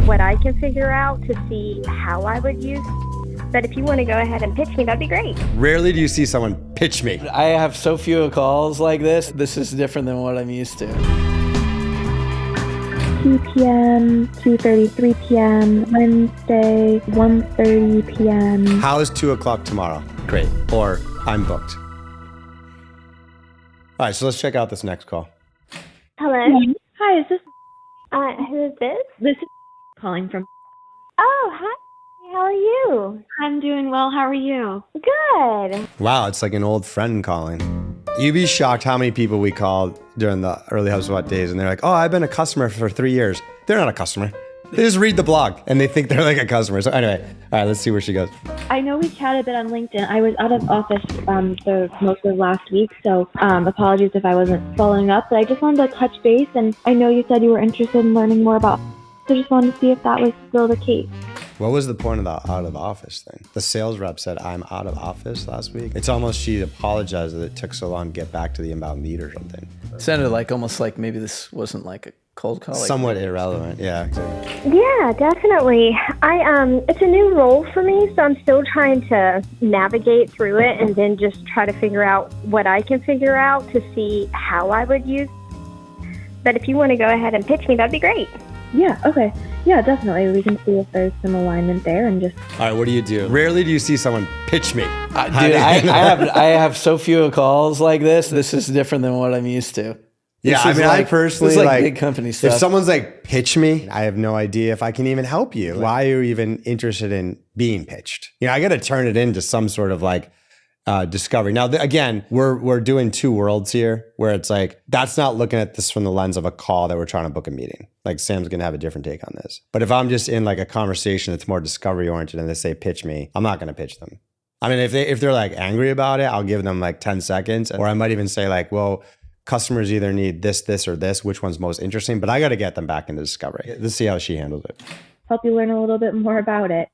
what I can figure out to see how I would use. But if you want to go ahead and pitch me, that'd be great. Rarely do you see someone pitch me. I have so few calls like this. This is different than what I'm used to. 2 p.m., 2:30, 3 p.m., Wednesday, 1:30 p.m. How is 2 o'clock tomorrow? Great. Or I'm booked. All right, so let's check out this next call. Hello? Hi, is this? Who is this? This is calling from. Oh, hi. How are you? I'm doing well. How are you? Good. Wow, it's like an old friend calling. You'd be shocked how many people we called during the early HubSpot days, and they're like, oh, I've been a customer for 3 years. They're not a customer. They just read the blog, and they think they're like a customer. So anyway, all right, let's see where she goes. I know we chatted a bit on LinkedIn. I was out of office for most of last week, so apologies if I wasn't following up. But I just wanted to touch base, and I know you said you were interested in learning more about. So just wanted to see if that was still the case. What was the point of the out of office thing? The sales rep said, I'm out of office last week. It's almost she apologized that it took so long to get back to the inbound lead or something. It sounded like almost like maybe this wasn't like a cold call. Somewhat irrelevant, yeah. Exactly. Yeah, definitely. It's a new role for me, so I'm still trying to navigate through it and then just try to figure out what I can figure out to see how I would use. But if you want to go ahead and pitch me, that'd be great. Yeah, okay. Yeah, definitely. We can see if there's some alignment there and just... All right, what do you do? Rarely do you see someone pitch me. Dude, I have so few calls like this. This is different than what I'm used to. Yeah, I mean, I personally this is like big company stuff. If someone's like, pitch me, I have no idea if I can even help you. Why are you even interested in being pitched? You know, I got to turn it into some sort of like discovery. Now, again, we're doing two worlds here where it's like, that's not looking at this from the lens of a call that we're trying to book a meeting. Like Sam's going to have a different take on this. But if I'm just in like a conversation that's more discovery oriented and they say, pitch me, I'm not going to pitch them. I mean, if they're like angry about it, I'll give them like 10 seconds. Or I might even say like, well, customers either need this, or this, which one's most interesting, but I got to get them back into discovery. Let's see how she handles it. Help you learn a little bit more about it.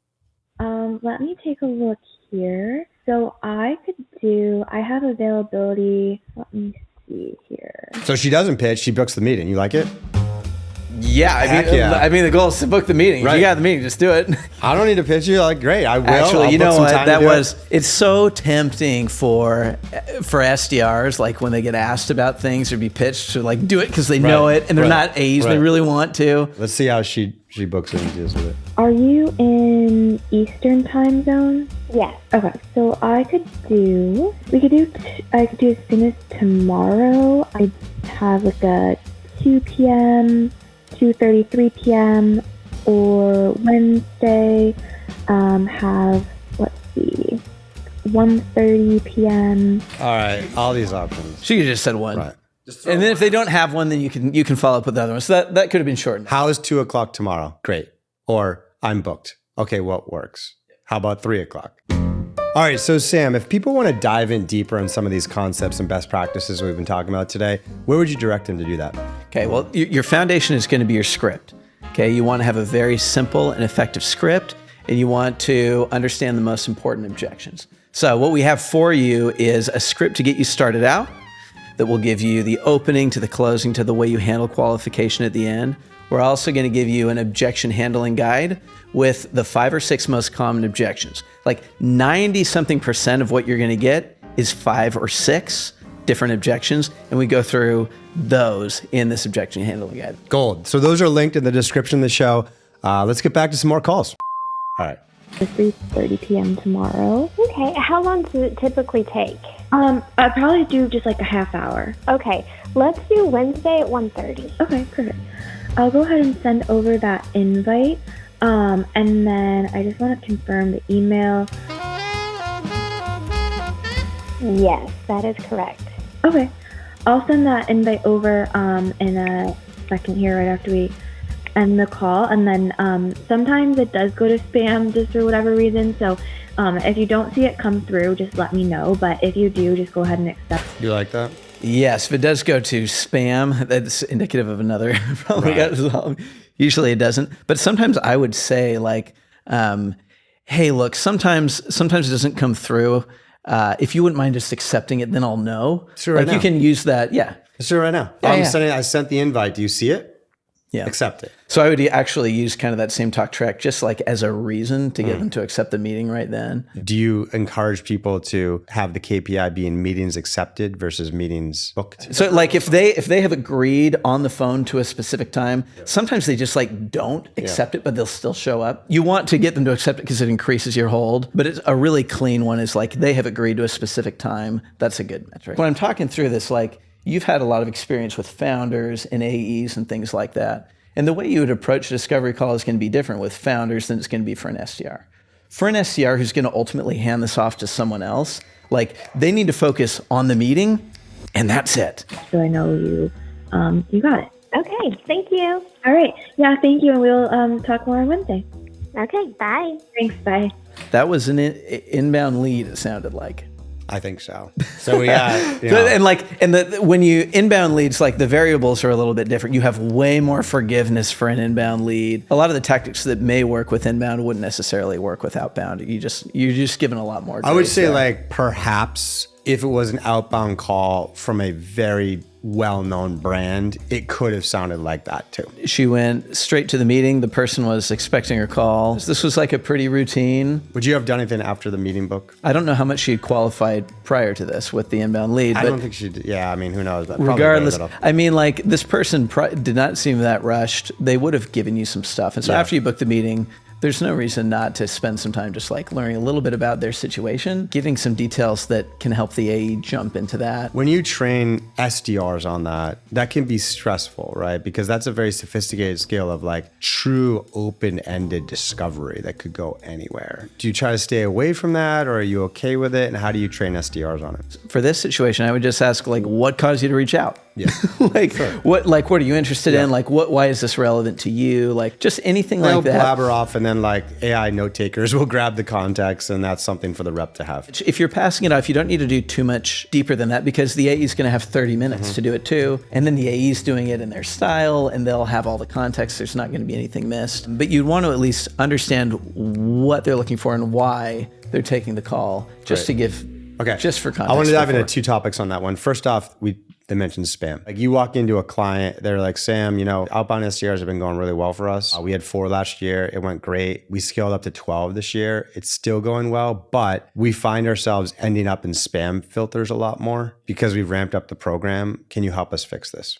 Let me take a look here. So I have availability, let me see here. So she doesn't pitch, she books the meeting. You like it? Yeah, I mean, the goal is to book the meeting. Right. If you got the meeting, just do it. I don't need to pitch you. Like, great, I will. Actually, I'll you book know some what? time to do it. It's so tempting for SDRs, like when they get asked about things or be pitched to like do it because they know it and they're not A's, they really want to. Let's see how she books it and deals with it. Are you in Eastern time zone? Yes. Okay, so I could do as soon as tomorrow. I have like a 2 p.m., 2:30, 3 p.m. or Wednesday, have, let's see, 1:30 p.m. All right, all these options. She could just said one. Right. And then if they don't have one, then you can follow up with the other one. So that could have been shortened. How is 2 o'clock tomorrow? Great. Or I'm booked. Okay, what works? How about 3 o'clock? All right, so Sam, if people want to dive in deeper on some of these concepts and best practices we've been talking about today, where would you direct them to do that? Okay, well, your foundation is going to be your script. Okay, you want to have a very simple and effective script, and you want to understand the most important objections. So what we have for you is a script to get you started out that will give you the opening to the closing to the way you handle qualification at the end. We're also going to give you an objection handling guide with the 5 or 6 most common objections. Like 90-something% of what you're going to get is 5 or 6 different objections, and we go through those in this objection handling guide. Gold. So those are linked in the description of the show. Let's get back to some more calls. All right. 3:30 p.m. tomorrow. Okay. How long does it typically take? I'd probably do just like a half hour. Okay. Let's do Wednesday at 1:30. Okay, perfect. I'll go ahead and send over that invite. And then I just want to confirm the email. Yes, that is correct. Okay. I'll send that invite over in a second here right after we end the call. And then sometimes it does go to spam just for whatever reason. So if you don't see it come through, just let me know. But if you do, just go ahead and accept. You like that? Yes, if it does go to spam, that's indicative of another problem we got as well. Usually it doesn't. But sometimes I would say like, hey, look, sometimes it doesn't come through. If you wouldn't mind just accepting it, then I'll know. Sure, right now. You can use that. Yeah. Let's do it right now. Yeah, I sent the invite. Do you see it? accept it. So I would actually use kind of that same talk track just like as a reason to get them to accept the meeting right then. Do you encourage people to have the KPI being meetings accepted versus meetings booked? So like if they have agreed on the phone to a specific time, sometimes they just like don't accept it, but they'll still show up. You want to get them to accept it because it increases your hold, but it's a really clean one is like they have agreed to a specific time. That's a good metric. When I'm talking through this, like you've had a lot of experience with founders and AEs and things like that. And the way you would approach a discovery call is going to be different with founders than it's going to be for an SDR. For an SDR who's going to ultimately hand this off to someone else, like they need to focus on the meeting and that's it. So I know you got it. Okay, thank you. All right. Yeah, thank you. And we'll talk more on Wednesday. Okay, bye. Thanks. Bye. That was an inbound lead, it sounded like. I think so. So we got, when you inbound leads, like the variables are a little bit different. You have way more forgiveness for an inbound lead. A lot of the tactics that may work with inbound wouldn't necessarily work with outbound. You're just given a lot more grace. I would say there. like perhaps if it was an outbound call from a very well-known brand, it could have sounded like that too. She went straight to the meeting. The person was expecting her call. This was like a pretty routine. Would you have done anything after the meeting book? I don't know how much she had qualified prior to this with the inbound lead. I don't think she did. Yeah, I mean, who knows? But regardless, I mean, like this person did not seem that rushed. They would have given you some stuff. And so after you book the meeting, there's no reason not to spend some time just like learning a little bit about their situation, giving some details that can help the AE jump into that. When you train SDRs on that can be stressful, right? Because that's a very sophisticated skill of like true open-ended discovery that could go anywhere. Do you try to stay away from that or are you okay with it? And how do you train SDRs on it? For this situation, I would just ask like, what caused you to reach out? Yeah. What are you interested in? Like, why is this relevant to you? Like just anything like that. Blabber off and then like AI note takers will grab the context and that's something for the rep to have. If you're passing it off, you don't need to do too much deeper than that because the AE is going to have 30 minutes to do it too. And then the AE is doing it in their style and they'll have all the context. There's not going to be anything missed. But you'd want to at least understand what they're looking for and why they're taking the call just to give, just for context. I want to dive into two topics on that one. First off, they mentioned spam. Like you walk into a client, they're like, Sam, outbound SDRs have been going really well for us. We had 4 last year. It went great. We scaled up to 12 this year. It's still going well, but we find ourselves ending up in spam filters a lot more because we've ramped up the program. Can you help us fix this?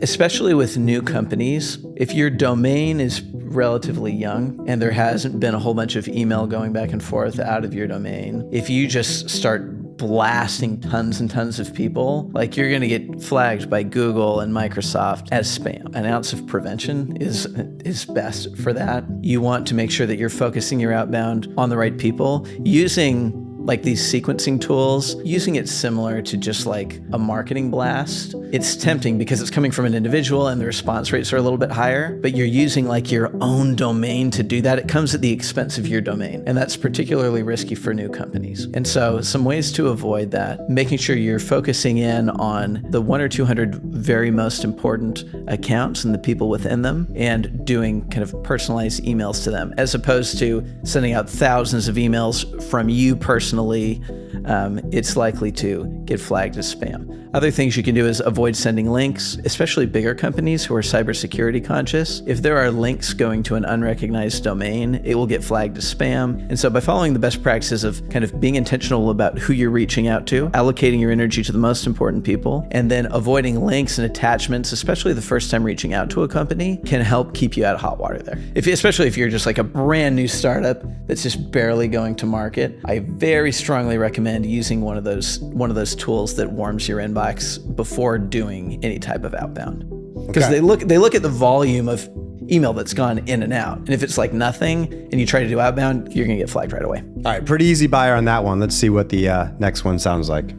Especially with new companies, if your domain is relatively young and there hasn't been a whole bunch of email going back and forth out of your domain, if you just start blasting tons and tons of people, like you're going to get flagged by Google and Microsoft as spam. An ounce of prevention is best for that. You want to make sure that you're focusing your outbound on the right people, using like these sequencing tools, using it similar to just like a marketing blast. It's tempting because it's coming from an individual and the response rates are a little bit higher, but you're using like your own domain to do that. It comes at the expense of your domain, and that's particularly risky for new companies. And so some ways to avoid that, making sure you're focusing in on the 100 or 200 very most important accounts and the people within them and doing kind of personalized emails to them, as opposed to sending out thousands of emails from you personally. It's likely to get flagged as spam. Other things you can do is avoid sending links, especially bigger companies who are cybersecurity conscious. If there are links going to an unrecognized domain, it will get flagged as spam. And so by following the best practices of kind of being intentional about who you're reaching out to, allocating your energy to the most important people, and then avoiding links and attachments, especially the first time reaching out to a company, can help keep you out of hot water there. Especially if you're just like a brand new startup that's just barely going to market, I very strongly recommend using one of those tools that warms your inbox before doing any type of outbound, because they look at the volume of email that's gone in and out, and if it's like nothing and you try to do outbound, you're gonna get flagged right away. All right, pretty easy buyer on that one. Let's see what the next one sounds like.